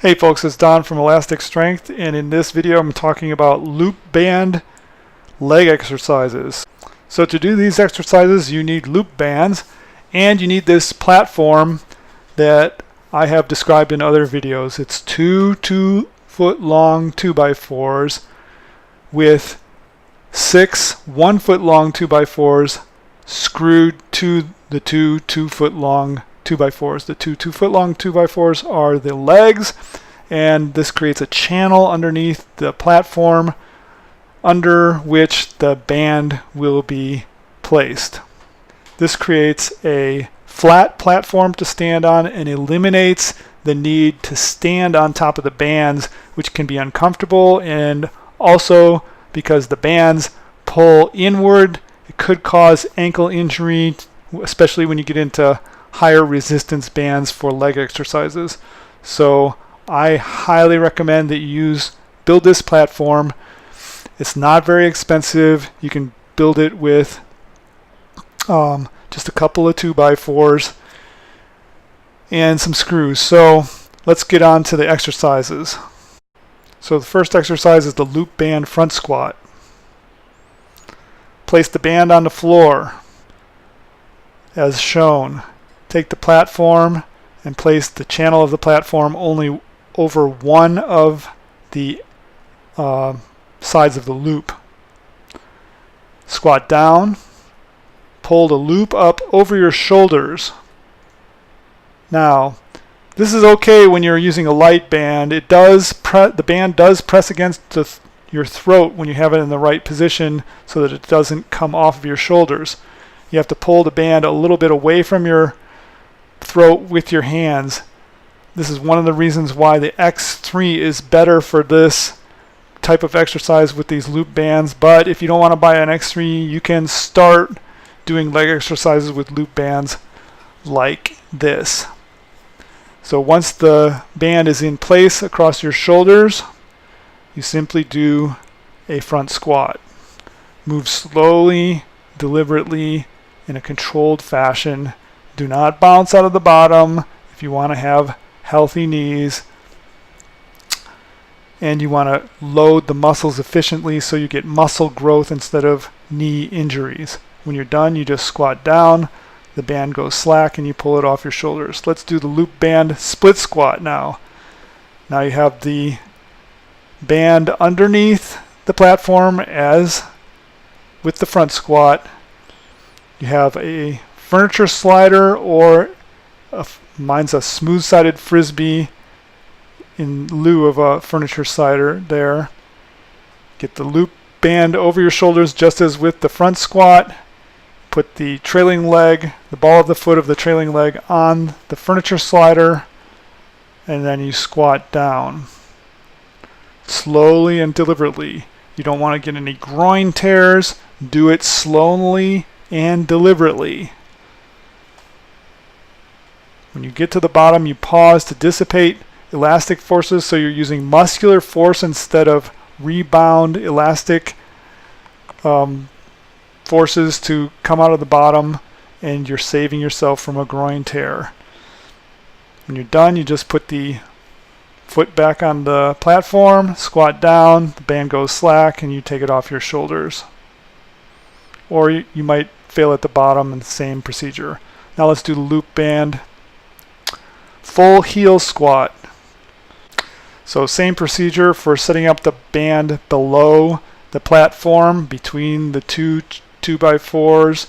Hey folks, it's Don from Elastic Strength, and in this video I'm talking about loop band leg exercises. So to do these exercises you need loop bands, and you need this platform that I have described in other videos. It's two 2-foot long 2x4s with 6 1-foot long 2x4s screwed to the two 2-foot long 2x4s. The two 2-foot long 2x4s are the legs, and this creates a channel underneath the platform under which the band will be placed. This creates a flat platform to stand on and eliminates the need to stand on top of the bands, which can be uncomfortable, and also because the bands pull inward, it could cause ankle injury, especially when you get into higher resistance bands for leg exercises. So I highly recommend that you build this platform. It's not very expensive. You can build it with just a couple of 2x4s and some screws. So let's get on to the exercises. So the first exercise is the loop band front squat. Place the band on the floor as shown. Take the platform and place the channel of the platform only over one of the sides of the loop. Squat down. Pull the loop up over your shoulders. Now, this is okay when you're using a light band. The band does press against your throat when you have it in the right position so that it doesn't come off of your shoulders. You have to pull the band a little bit away from your throat with your hands. This is one of the reasons why the X3 is better for this type of exercise with these loop bands. But if you don't want to buy an X3, you can start doing leg exercises with loop bands like this. So once the band is in place across your shoulders, you simply do a front squat. Move slowly, deliberately, in a controlled fashion. Do not bounce out of the bottom if you want to have healthy knees, and you want to load the muscles efficiently so you get muscle growth instead of knee injuries. When you're done, you just squat down, the band goes slack, and you pull it off your shoulders. Let's do the loop band split squat now. Now you have the band underneath the platform as with the front squat. You have a furniture slider, or mine's a smooth-sided frisbee in lieu of a furniture slider there. Get the loop band over your shoulders just as with the front squat. Put the trailing leg, the ball of the foot of the trailing leg on the furniture slider, and then you squat down. Slowly and deliberately. You don't want to get any groin tears. Do it slowly and deliberately. When you get to the bottom, you pause to dissipate elastic forces, so you're using muscular force instead of rebound elastic forces to come out of the bottom, and you're saving yourself from a groin tear. When you're done, you just put the foot back on the platform, squat down, the band goes slack, and you take it off your shoulders. Or you might fail at the bottom in the same procedure. Now let's do the loop band full heel squat. So same procedure for setting up the band below the platform between the two 2x4s,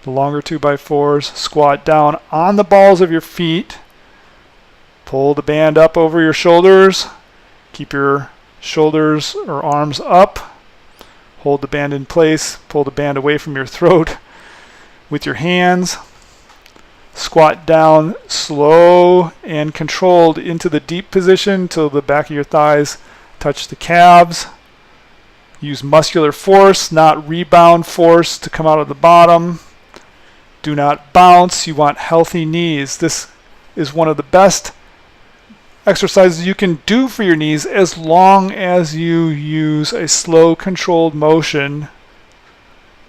the longer 2x4s. Squat down on the balls of your feet. Pull the band up over your shoulders. Keep your shoulders or arms up. Hold the band in place. Pull the band away from your throat with your hands. Squat down slow and controlled into the deep position till the back of your thighs touch the calves. Use muscular force, not rebound force, to come out of the bottom. Do not bounce. You want healthy knees. This is one of the best exercises you can do for your knees as long as you use a slow, controlled motion,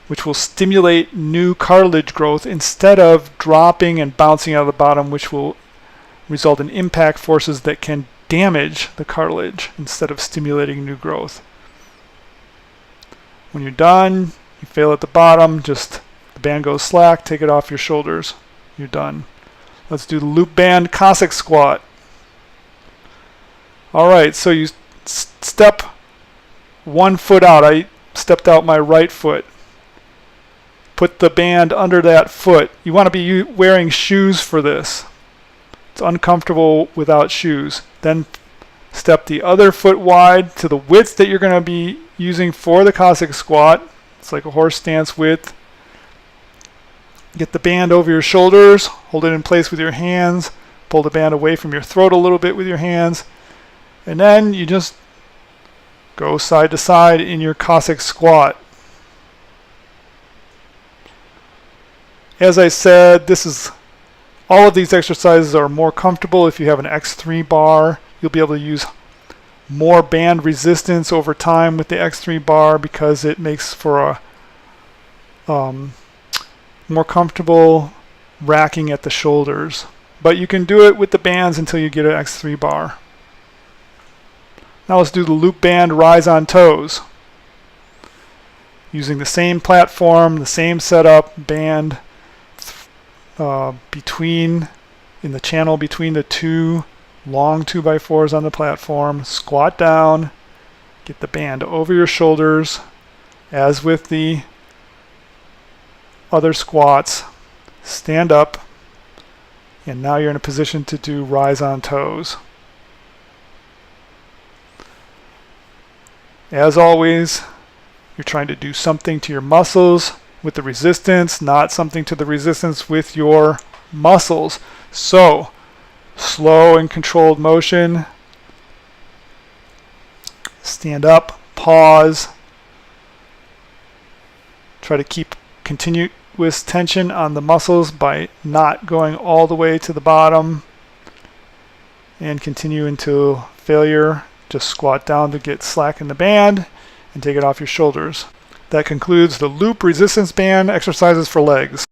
which will stimulate new cartilage growth instead of dropping and bouncing out of the bottom, which will result in impact forces that can damage the cartilage instead of stimulating new growth. When you're done, you fail at the bottom, just the band goes slack, take it off your shoulders. You're done. Let's do the loop band Cossack squat. Alright, so you step one foot out. I stepped out my right foot. Put the band under that foot. You want to be wearing shoes for this. It's uncomfortable without shoes. Then step the other foot wide to the width that you're going to be using for the Cossack squat. It's like a horse stance width. Get the band over your shoulders. Hold it in place with your hands. Pull the band away from your throat a little bit with your hands. And then you just go side to side in your Cossack squat. As I said, all of these exercises are more comfortable if you have an X3 bar. You'll be able to use more band resistance over time with the X3 bar because it makes for a more comfortable racking at the shoulders. But you can do it with the bands until you get an X3 bar. Now let's do the loop band rise on toes. Using the same platform, the same setup, band in the channel between the two long 2x4s on the platform. Squat down, get the band over your shoulders as with the other squats. Stand up, and now you're in a position to do rise on toes. As always, you're trying to do something to your muscles with the resistance, not something to the resistance with your muscles. So, slow and controlled motion. Stand up, pause. Try to keep continuous tension on the muscles by not going all the way to the bottom. And continue until failure. Just squat down to get slack in the band and take it off your shoulders. That concludes the loop resistance band exercises for legs.